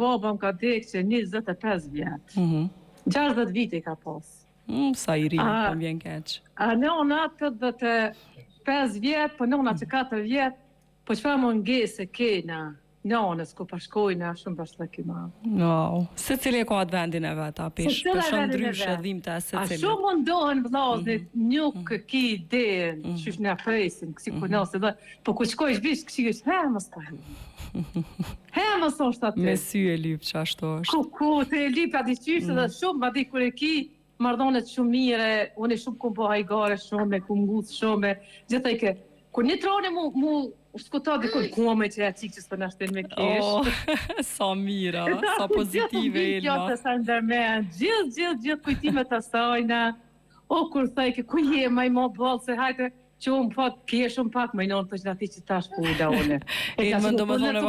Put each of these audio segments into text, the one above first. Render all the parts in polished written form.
baba më ka dekë që 25 vjetë. 60 vite ka pas. Sa i ri, po më vjen keq. A nëna 85 vjetë, po nëna që 4 vjetë, po çfarë më ngese kena, nënës ku pashkojna, shumë bashkëllëkima. Wow. Se cili e ka atë vendin e vetë, apish, për shumë ndryshe dhimta se A cili. shumë mundohen vllaznit, nuk ki idenë, qysh në presin, kësi ku nëse dhe, po ku shkojsh bish, kësi është, mos pa mos është aty. Me sy e lyp që ashtu është. Ku të e lyp ati qysh dhe shumë, ma di kur e ki, mardonet shumë mire, unë shumë ku po hajgare shumë, ku ngusë shumë, gjitha i ke, kur një trone mu skuta dikur kuame që e qikë që së të nashtin me kesh. Sa mira, sa pozitive Elma. Gjithë kujtimet të sajna, o kur thajke, ku je maj mo bëllë, se hajte, që unë pak kesh, unë pak majnon të që ati që tash ku da une. Elma do më thonë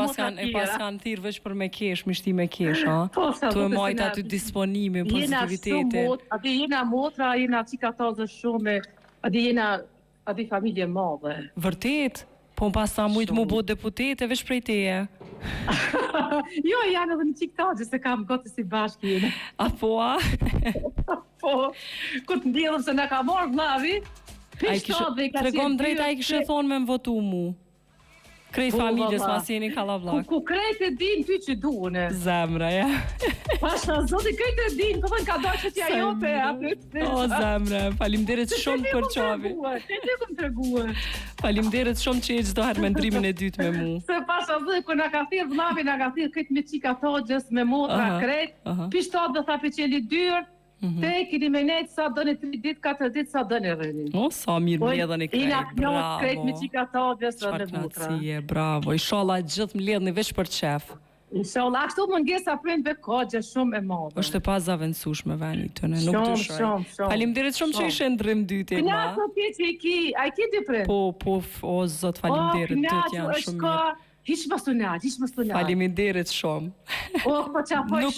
e pas kanë thirë veç për me kesh, mishti me kesh, ha? Tu e majtë aty disponimi, pozitivitete. Ati jena motra, jena qikatazë shumë, ati familje madhe. Vërtet? Po pas sa mujtë mu bo deputete, veç prej teje. Jo, janë edhe në qiktajë, se kam gotë si bashkë jene. A po, a? Po, ku të ndjedhëm se në ka morë vlavi, tregom drejt, a i kështë thonë me më votu mu. Krejt familjes mas jeni Kallabllak. Ku krejt e din ty që duene. Zemra, ja. Pasha, zoti krejt e din, po thënë ka do që t'ja jote. O, zemra, falimderit shumë për qavi. Te kom tregue. Falimderit shumë që e gjdo herë me ndrimin e dytë me mu. Se pasha dhe, ku nga ka thirë vlavi, nga ka thirë këtë me qika thogjës, me motra krejt, pishtot dhe tha për qendi dyrë, te kini me nejtë sa dëni 3 ditë, 4 ditë, sa dëni rëni. O, sa mirë mledhën e krejt, bravo. Ina knot krejt me qika thogjës dhe me motra. Bravo, ishallah gjithë mledhën veç për qef. Inshallah, ashtu më ngesa prindve kogje shumë e madhe. Është e pas zavendësueshme veni tëne, nuk dyshoj. Shumë. Faleminderit shumë që ishe ndrym dytë, Elma. Knaqo ti që a i ki dy prind? Po, o zot, faleminderit, dytë janë shumë mirë. Hiç mos u naq, hiç mos u naq. Faleminderit shumë. O, po çfarë